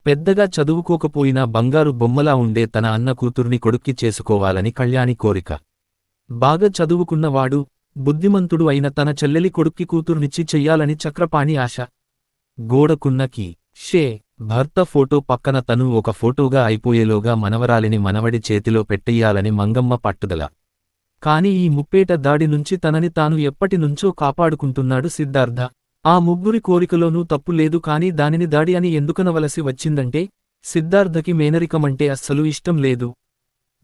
పెద్దగా చదువుకోకపోయినా బంగారు బొమ్మలా ఉండే తన అన్న కూతుర్ని కొడుక్కి చేసుకోవాలని కళ్యాణి కోరిక. బాగా చదువుకున్నవాడు, బుద్ధిమంతుడు అయిన తన చెల్లెలి కొడుక్కి కూతుర్నిచ్చి చెయ్యాలని చక్రపాణి ఆశ. గోడకున్న కీ షే భర్త ఫోటో పక్కన తను ఒక ఫోటోగా అయిపోయేలోగా మనవరాలిని మనవడి చేతిలో పెట్టెయ్యాలని మంగమ్మ పట్టుదల. కాని ఈ ముప్పేట దాడి నుంచి తనని తాను ఎప్పటినుంచో కాపాడుకుంటున్నాడు సిద్ధార్థ. ఆ ముగ్గురి కోరికలోనూ తప్పు లేదు, కాని దానిని దాడి అని ఎందుకనవలసి వచ్చిందంటే సిద్ధార్థకి మేనరికమంటే అస్సలు ఇష్టం లేదు.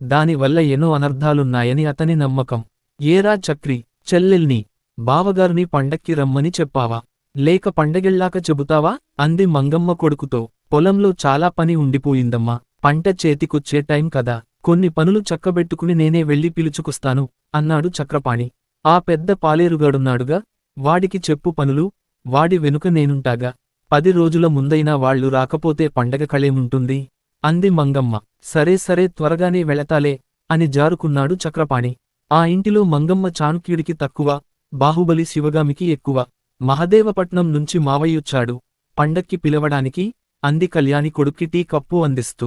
దానివల్ల ఎన్నో అనర్థాలున్నాయని అతని నమ్మకం. ఏరా చక్రి, చెల్లెల్ని, బావగారిని పండక్కి రమ్మని చెప్పావా, లేక పండగెళ్ళాక చెబుతావా అంది మంగమ్మ కొడుకుతో. పొలంలో చాలా పని ఉండిపోయిందమ్మా, పంట చేతికొచ్చే టైం కదా, కొన్ని పనులు చక్కబెట్టుకుని నేనే వెళ్ళి పిలుచుకొస్తాను అన్నాడు చక్రపాణి. ఆ పెద్ద పాలేరుగాడున్నాడుగా, వాడికి చెప్పు పనులు, వాడి వెనుక నేనుంటాగా. 10 రోజుల ముందైనా వాళ్లు రాకపోతే పండగ కళేముంటుంది అంది మంగమ్మ. సరే సరే త్వరగానే వెళతాలే అని జారుకున్నాడు చక్రపాణి. ఆ ఇంటిలో మంగమ్మ చాణుక్యుడికి తక్కువ, బాహుబలి శివగామికి ఎక్కువ. మహదేవపట్నం నుంచి మావయ్యొచ్చాడు పండక్కి పిలవడానికి అంది కళ్యాణి కొడుక్కి టీ కప్పు అందిస్తూ.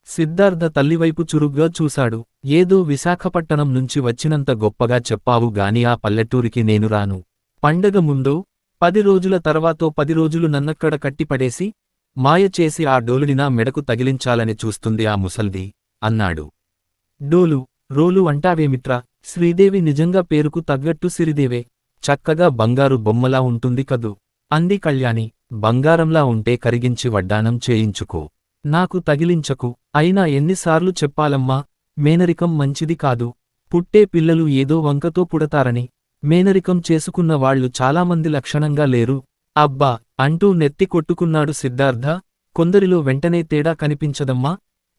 సిద్ధార్థ తల్లివైపు చురుగ్గా చూశాడు. ఏదో విశాఖపట్టణం నుంచి వచ్చినంత గొప్పగా చెప్పావు గాని ఆ పల్లెటూరికి నేను రాను. పండగ ముందో 10 రోజుల తర్వాతో 10 రోజులు నన్నక్కడ కట్టిపడేసి మాయ చేసి ఆ డోలుని నా మెడకు తగిలించాలని చూస్తుంది ఆ ముసల్ది అన్నాడు. డోలు రోలు అంటావేమిట్రా, శ్రీదేవి నిజంగా పేరుకు తగ్గట్టు సిరిదేవే, చక్కగా బంగారు బొమ్మలా ఉంటుంది కదూ అంది కళ్యాణి. బంగారంలా ఉంటే కరిగించి వడ్డానం చేయించుకో, నాకు తగిలించకు. అయినా ఎన్నిసార్లు చెప్పాలమ్మా, మేనరికం మంచిది కాదు, పుట్టే పిల్లలు ఏదో వంకతో పుడతారని. మేనరికం చేసుకున్న వాళ్లు చాలామంది లక్షణంగా లేరు. అబ్బా అంటూ నెత్తి కొట్టుకున్నాడు సిద్ధార్థ. కొందరిలో వెంటనే తేడా కనిపించదమ్మా,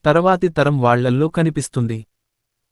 తర్వాతి తరం వాళ్లల్లో కనిపిస్తుంది.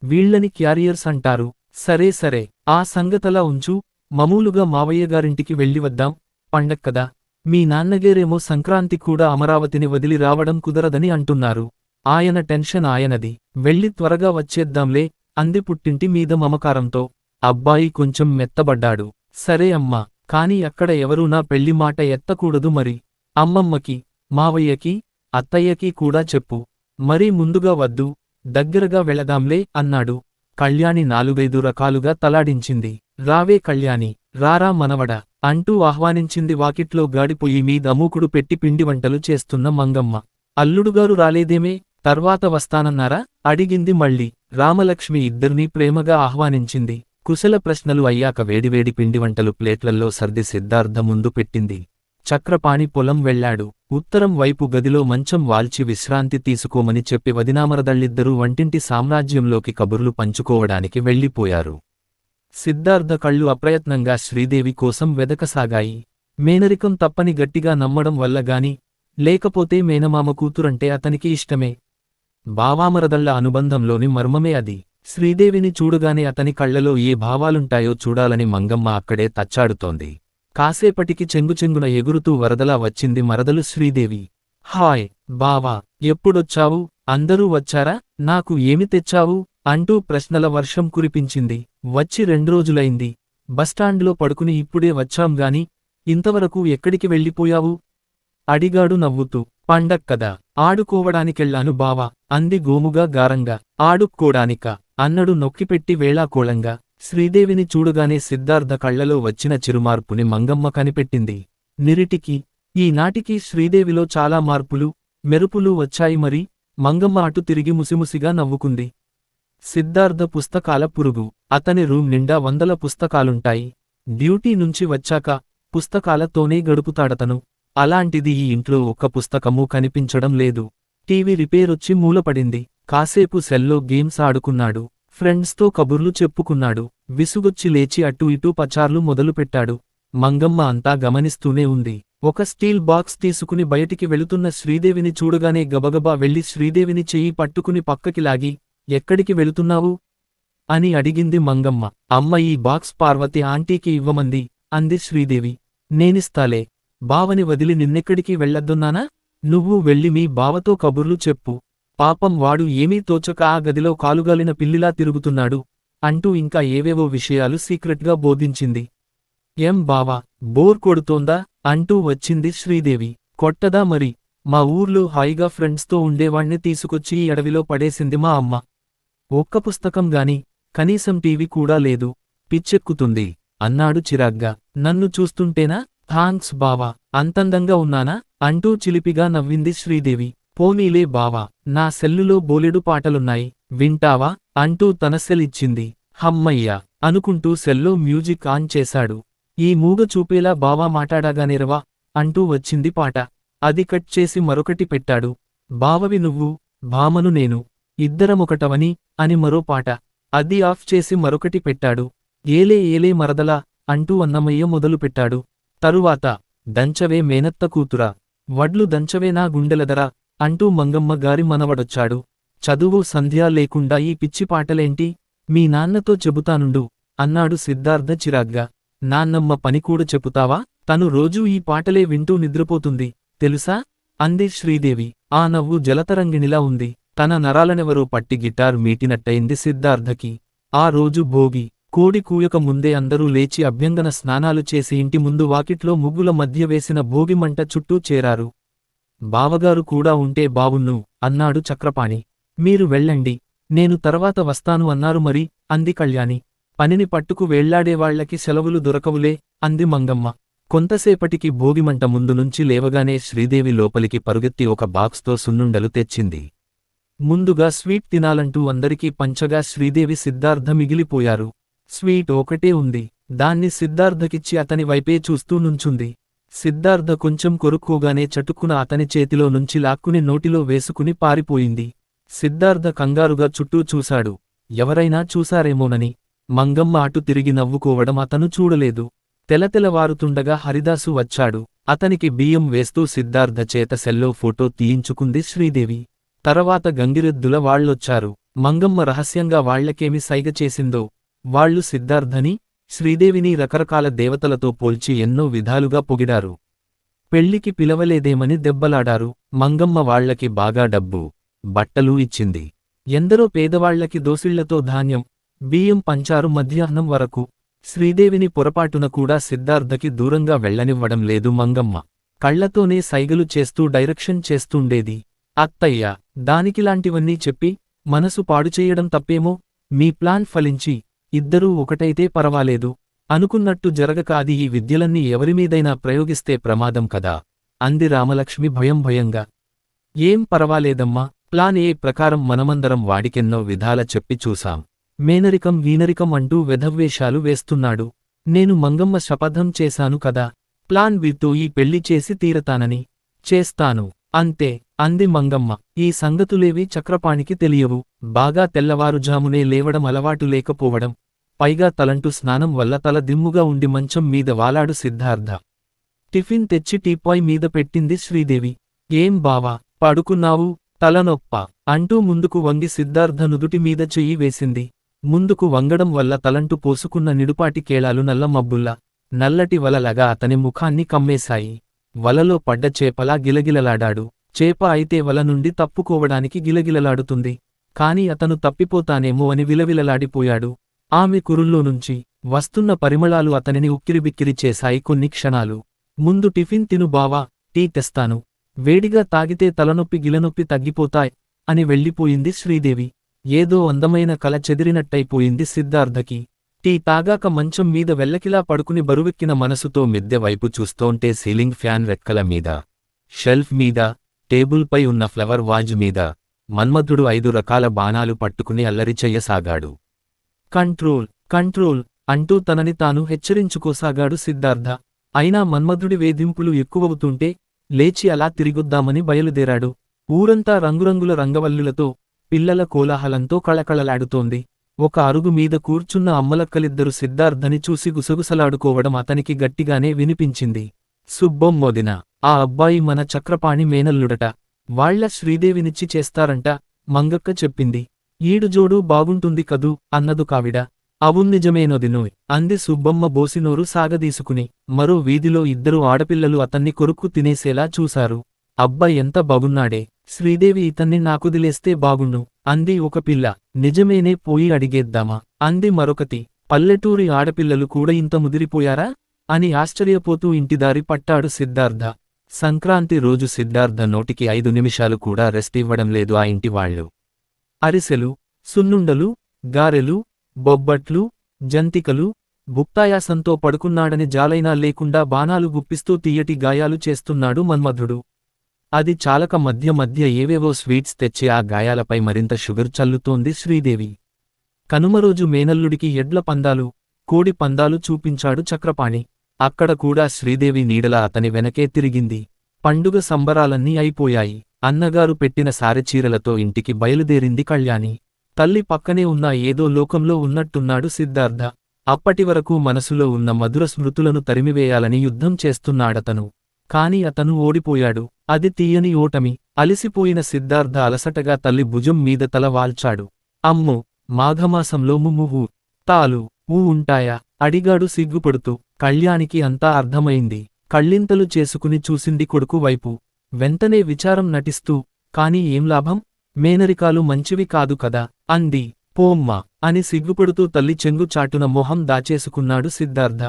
వీళ్లని క్యారియర్స్ అంటారు. సరే సరే, ఆ సంగతలా ఉంచు, మామూలుగా మావయ్యగారింటికి వెళ్ళి వద్దాం, పండక్కదా. మీ నాన్నగారేమో సంక్రాంతి కూడా అమరావతిని వదిలి రావడం కుదరదని అంటున్నారు. ఆయన టెన్షన్ ఆయనది, వెళ్ళి త్వరగా వచ్చేద్దాంలే అంది పుట్టింటి మీద మమకారంతో. అబ్బాయి కొంచెం మెత్తబడ్డాడు. సరే అమ్మా, కాని అక్కడ ఎవరూ నా పెళ్లి మాట ఎత్తకూడదు మరి. అమ్మమ్మకి, మావయ్యకి, అత్తయ్యకి కూడా చెప్పు. మరీ ముందుగా వద్దు, దగ్గరగా వెళదాంలే అన్నాడు. కళ్యాణి 4-5 రకాలుగా తలాడించింది. రావే కళ్యాణి, రారా మనవడా అంటూ ఆహ్వానించింది వాకిట్లో గాడిపొయ్యి మీద మూకుడు పెట్టి పిండి వంటలు చేస్తున్న మంగమ్మ. అల్లుడుగారు రాలేదేమే, తర్వాత వస్తానన్నారా అడిగింది మళ్ళీ. రామలక్ష్మి ఇద్దరినీ ప్రేమగా ఆహ్వానించింది. కుశల ప్రశ్నలు అయ్యాక వేడివేడి పిండివంటలు ప్లేట్లల్లో సర్ది సిద్ధార్థ ముందు పెట్టింది. చక్రపాణి పొలం వెళ్లాడు. ఉత్తరం వైపు గదిలో మంచం వాల్చి విశ్రాంతి తీసుకోమని చెప్పి వదినామరదళ్ళిద్దరూ వంటింటి సామ్రాజ్యంలోకి కబుర్లు పంచుకోవడానికి వెళ్ళిపోయారు. సిద్ధార్థ కళ్ళు అప్రయత్నంగా శ్రీదేవి కోసం వెదకసాగాయి. మేనరికం తప్పని గట్టిగా నమ్మడం వల్ల గాని, లేకపోతే మేనమామ కూతురంటే అతనికి ఇష్టమే. బావామరదళ్ల అనుబంధంలోని మర్మమే అది. శ్రీదేవిని చూడగానే అతని కళ్లలో ఏ భావాలుంటాయో చూడాలని మంగమ్మ అక్కడే తచ్చాడుతోంది. కాసేపటికి చెంగుచెంగున ఎగురుతూ వరదలా వచ్చింది మరదలు శ్రీదేవి. హాయ్ బావా, ఎప్పుడొచ్చావు, అందరూ వచ్చారా, నాకు ఏమి తెచ్చావు అంటూ ప్రశ్నల వర్షం కురిపించింది. వచ్చి 2 రోజులైంది. బస్టాండ్లో పడుకుని ఇప్పుడే వచ్చాంగాని, ఇంతవరకు ఎక్కడికి వెళ్ళిపోయావు అడిగాడు నవ్వుతూ. పండక్కదా, ఆడుకోవడానికెళ్ళాను బావా అంది గోముగా గారంగా. ఆడుక్కోడానికా అన్నడు నొక్కిపెట్టి వేళాకోళంగా. శ్రీదేవిని చూడగానే సిద్ధార్థ కళ్లలో వచ్చిన చిరుమార్పుని మంగమ్మ కనిపెట్టింది. నిరిటికి ఈనాటికి శ్రీదేవిలో చాలా మార్పులు, మెరుపులు వచ్చాయి మరి. మంగమ్మ అటు తిరిగి ముసిముసిగా నవ్వుకుంది. సిద్ధార్థ పుస్తకాల పురుగు. అతని రూమ్ నిండా 100 పుస్తకాలుంటాయి. డ్యూటీ నుంచి వచ్చాక పుస్తకాలతోనే గడుపుతాడతను. అలాంటిది ఈ ఇంట్లో ఒక్క పుస్తకమూ కనిపించడం లేదు. టీవీ రిపేరొచ్చి మూలపడింది. కాసేపు సెల్లో గేమ్స్ ఆడుకున్నాడు. ఫ్రెండ్స్తో కబుర్లు చెప్పుకున్నాడు. విసుగొచ్చి లేచి అటూ ఇటూ పచార్లు మొదలుపెట్టాడు. మంగమ్మ అంతా గమనిస్తూనే ఉంది. ఒక స్టీల్ బాక్స్ తీసుకుని బయటికి వెళుతున్న శ్రీదేవిని చూడగానే గబగబా వెళ్లి శ్రీదేవిని చెయ్యి పట్టుకుని పక్కకి లాగి, ఎక్కడికి వెళుతున్నావు అని అడిగింది మంగమ్మ. అమ్మ ఈ బాక్స్ పార్వతి ఆంటీకి ఇవ్వమంది అంది శ్రీదేవి. నేనిస్తాలే, బావని వదిలి నిన్నెక్కడికి వెళ్ళొద్దున్నానా, నువ్వు వెళ్ళి మీ బావతో కబుర్లు చెప్పు, పాపం వాడు ఏమీ తోచక ఆ గదిలో కాలుగాలిన పిల్లిలా తిరుగుతున్నాడు అంటూ ఇంకా ఏవేవో విషయాలు సీక్రెట్గా బోధించింది. ఏం బావా, బోర్ కొడుతోందా అంటూ వచ్చింది శ్రీదేవి. కొట్టదా మరి, మా ఊర్లో హాయిగా ఫ్రెండ్స్తో ఉండేవాణ్ణి తీసుకొచ్చి ఈ అడవిలో పడేసింది మా అమ్మ. ఒక్క పుస్తకం గాని, కనీసం టీవీ కూడా లేదు. పిచ్చెక్కుతుంది అన్నాడు చిరాగ్గా. నన్ను చూస్తుంటేనా? థాంక్స్ బావా, అంతందంగా ఉన్నానా? అంటూ చిలిపిగా నవ్వింది శ్రీదేవి. పోనీలే బావా, నా సెల్లులో బోలెడు పాటలున్నాయి, వింటావా? అంటూ తన సెల్ ఇచ్చింది. హమ్మయ్యా అనుకుంటూ సెల్లో మ్యూజిక్ ఆన్ చేశాడు. ఈ మూగ చూపేలా బావా మాటాడాగానేరవా అంటూ వచ్చింది పాట. అది కట్ చేసి మరొకటి పెట్టాడు. బావవి నువ్వు, భామను నేను, ఇద్దరమొకటవని అని మరో పాట. అది ఆఫ్ చేసి మరొకటి పెట్టాడు. ఏలే ఏలే మరదలా అంటూ అన్నమయ్య మొదలుపెట్టాడు. తరువాత దంచవే మేనత్త కూతురా, వడ్లు దంచవే నా గుండెలదరా అంటూ మంగమ్మ గారి మనవడొచ్చాడు. చదువు సంధ్యా లేకుండా ఈ పిచ్చి పాటలేంటి? మీ నాన్నతో చెబుతానుండు అన్నాడు సిద్ధార్థ చిరాగ్గా. నాన్నమ్మ పని కూడా చెబుతావా? తను రోజూ ఈ పాటలే వింటూ నిద్రపోతుంది తెలుసా? అంది శ్రీదేవి. ఆ నవ్వు జలతరంగిణిలా ఉంది. తన నరాలనెవరో పట్టి గిటార్ మీటినట్టయింది సిద్ధార్థకి. ఆ రోజు భోగి. కోడి కూయక ముందే అందరూ లేచి అభ్యంగన స్నానాలు చేసి ఇంటి ముందు వాకిట్లో ముగ్గుల మధ్య వేసిన భోగిమంట చుట్టూ చేరారు. బావగారు కూడా ఉంటే బావున్ను అన్నాడు చక్రపాణి. మీరు వెళ్ళండి, నేను తర్వాత వస్తాను అన్నారు మరి, అంది కళ్యాణి. పనిని పట్టుకు వేళ్లాడేవాళ్లకి సెలవులు దొరకవులే, అంది మంగమ్మ. కొంతసేపటికి భోగిమంట ముందు నుంచి లేవగానే శ్రీదేవి లోపలికి పరుగెత్తి ఒక బాక్స్తో సున్నుండలు తెచ్చింది. ముందుగా స్వీట్ తినాలంటూ అందరికీ పంచగా శ్రీదేవి సిద్ధార్థ మిగిలిపోయారు. స్వీట్ ఒకటే ఉంది. దాన్ని సిద్ధార్థకిచ్చి అతని వైపే చూస్తూ నుంచుంది. సిద్ధార్థ కొంచెం కొరుక్కోగానే చటుక్కున అతని చేతిలో నుంచి లాక్కుని నోటిలో వేసుకుని పారిపోయింది. సిద్ధార్థ కంగారుగా చుట్టూ చూశాడు. ఎవరైనా చూశారేమోనని. మంగమ్మ అటు తిరిగి నవ్వుకోవడం అతను చూడలేదు. తెలతెలవారుతుండగా హరిదాసు వచ్చాడు. అతనికి బియ్యం వేస్తూ సిద్ధార్థ చేత సెల్లో ఫోటో తీయించుకుంది శ్రీదేవి. తర్వాత గంగిరెద్దుల వాళ్లొచ్చారు. మంగమ్మ రహస్యంగా వాళ్లకేమి సైగ చేసిందో. వాళ్లు సిద్ధార్థని, శ్రీదేవిని రకరకాల దేవతలతో పోల్చి ఎన్నో విధాలుగా పొగిడారు. పెళ్లికి పిలవలేదేమని దెబ్బలాడారు. మంగమ్మ వాళ్లకి బాగా డబ్బు, బట్టలు ఇచ్చింది. ఎందరో పేదవాళ్లకి దోసిళ్లతో ధాన్యం, బియ్యం పంచారు మధ్యాహ్నం వరకు. శ్రీదేవిని పొరపాటున కూడా సిద్ధార్థకి దూరంగా వెళ్లనివ్వడం లేదు మంగమ్మ. కళ్లతోనే సైగలు చేస్తూ డైరెక్షన్ చేస్తుండేది. అత్తయ్య, దానికిలాంటివన్నీ చెప్పి మనసు పాడుచేయడం తప్పేమో? మీ ప్లాన్ ఫలించి ఇద్దరూ ఒకటైతే పరవాలేదు. అనుకున్నట్టు జరగక అది ఈ విద్యలన్నీ ఎవరిమీదైనా ప్రయోగిస్తే ప్రమాదం కదా, అంది రామలక్ష్మి భయంగా. ఏం పరవాలేదమ్మా, ప్లాన్ ఏ ప్రకారం మనమందరం వాడికెన్నో విధాల చెప్పి చూసాం. మేనరికం వీనరికం అంటూ వెధవ్వేషాలు వేస్తున్నాడు. నేను మంగమ్మ శపథం చేశాను కదా, ప్లాన్ వీతో ఈ పెళ్లి చేసి తీరతానని. చేస్తాను అంతే, అంది మంగమ్మ. ఈ సంగతులేవి చక్రపాణికి తెలియవు. బాగా తెల్లవారుజామునే లేవడం అలవాటు లేకపోవడం, పైగా తలంటూ స్నానం వల్ల తల దిమ్ముగా ఉండి మంచం మీద వాలాడు సిద్ధార్థ. టిఫిన్ తెచ్చి టీపాయ్ మీద పెట్టింది శ్రీదేవి. ఏం బావా, పడుకున్నావు? తలనొప్ప అంటూ ముందుకు వంగి సిద్ధార్థ నుదుటి మీద చెయ్యి వేసింది. ముందుకు వంగడం వల్ల తలంటూ పోసుకున్న నిడుపాటి కేళాలు నల్ల మబ్బుల్లా, నల్లటి వలలగా అతని ముఖాన్ని కమ్మేశాయి. వలలో పడ్డ చేపలా గిలగిలలాడాడు. చేప అయితే వల నుండి తప్పుకోవడానికి గిలగిలలాడుతుంది. కాని అతను తప్పిపోతానేమో అని విలవిలలాడిపోయాడు. ఆమె కురుల్లోనుంచి వస్తున్న పరిమళాలు అతనిని ఉక్కిరిబిక్కిరి చేశాయి కొన్ని క్షణాలు. ముందు టిఫిన్ తిను బావా, టీ తెస్తాను. వేడిగా తాగితే తలనొప్పి గిలనొప్పి తగ్గిపోతాయ్ అని వెళ్ళిపోయింది శ్రీదేవి. ఏదో అందమైన కల చెదిరినట్టయిపోయింది సిద్ధార్థకి. టీ తాగాక మంచం మీద వెల్లకిలా పడుకుని బరువెక్కిన మనసుతో మిద్దె వైపు చూస్తోంటే సీలింగ్ ఫ్యాన్ రెక్కల మీద, షెల్ఫ్ మీద, టేబుల్పై ఉన్న ఫ్లవర్ వాజ్ మీద మన్మధుడు 5 రకాల బాణాలు పట్టుకుని అల్లరి చెయ్యసాగాడు. కంట్రోల్ కంట్రోల్ అంటూ తనని తాను హెచ్చరించుకోసాగాడు సిద్ధార్థ. అయినా మన్మధుడి వేధింపులు ఎక్కువవుతుంటే లేచి అలా తిరిగొద్దామని బయలుదేరాడు. ఊరంతా రంగురంగుల రంగవల్లులతో, పిల్లల కోలాహలంతో కళకళలాడుతోంది. ఒక అరుగు మీద కూర్చున్న అమ్మలక్కలిద్దరు సిద్ధార్థని చూసి గుసగుసలాడుకోవడం అతనికి గట్టిగానే వినిపించింది. సుబ్బమ్మొదిన, ఆ అబ్బాయి మన చక్రపాణి మేనల్లుడట. వాళ్ల శ్రీదేవినిచ్చి చేస్తారంట, మంగక్క చెప్పింది. ఈడుజోడు బాగుంటుంది కదూ అన్నదు కావిడ. అవున్నిజమేనొదినోయ్, అంది సుబ్బమ్మ బోసినోరు సాగదీసుకుని. మరో వీధిలో ఇద్దరు ఆడపిల్లలు అతన్ని కొరుక్కు తినేసేలా చూశారు. అబ్బ ఎంత బాగున్నాడే, శ్రీదేవి ఇతన్ని నాకుదిలేస్తే బాగుండు, అంది ఒక పిల్ల. నిజమేనే, పోయి అడిగేద్దామా, అంది మరొకటి. పల్లెటూరి ఆడపిల్లలు కూడా ఇంత ముదిరిపోయారా అని ఆశ్చర్యపోతూ ఇంటిదారి పట్టాడు సిద్ధార్థ. సంక్రాంతి రోజు సిద్ధార్థ నోటికి 5 నిమిషాలు కూడా రెస్ట్ ఇవ్వడం లేదు ఆ ఇంటి వాళ్ళు. అరిసెలు, సున్నుండలు, గారెలు, బొబ్బట్లు, జంతికలు, భుక్తాయాసంతో పడుకున్నాడని జాలైనా లేకుండా బాణాలు గుప్పిస్తూ తీయటి గాయాలు చేస్తున్నాడు మన్మధుడు. అది చాలక మధ్య మధ్య ఏవేవో స్వీట్స్ తెచ్చి ఆ గాయాలపై మరింత షుగర్ చల్లుతోంది శ్రీదేవి. కనుమరోజు మేనల్లుడికి ఎడ్ల పందాలు, కోడి పందాలు చూపించాడు చక్రపాణి. అక్కడ కూడా శ్రీదేవి నీడలా అతని వెనకే తిరిగింది. పండుగ సంబరాలన్నీ అయిపోయాయి. అన్నగారు పెట్టిన సారెచీరలతో ఇంటికి బయలుదేరింది కళ్యాణి. తల్లి పక్కనే ఉన్న ఏదో లోకంలో ఉన్నట్టున్నాడు సిద్ధార్థ. అప్పటివరకు మనసులో ఉన్న మధుర స్మృతులను తరిమివేయాలని యుద్ధం చేస్తున్నాడతను. కాని అతను ఓడిపోయాడు. అది తీయని ఓటమి. అలిసిపోయిన సిద్ధార్థ అలసటగా తల్లి భుజం మీద తల వాల్చాడు. అమ్మో, మాఘమాసంలో ముమ్ముహు తాలు ఉంటాయా? అడిగాడు సిగ్గుపడుతూ. కళ్యాణికి అంతా అర్థమైంది. కళ్ళింతలు చేసుకుని చూసింది కొడుకు వైపు. వెంటనే విచారం నటిస్తూ, కాని ఏం లాభం? మేనరికాలు మంచివి కాదు కదా అంది. పోమ్మా అని సిగ్గుపడుతూ తల్లి చెంగు చాటున మొహం దాచేసుకున్నాడు సిద్ధార్థ.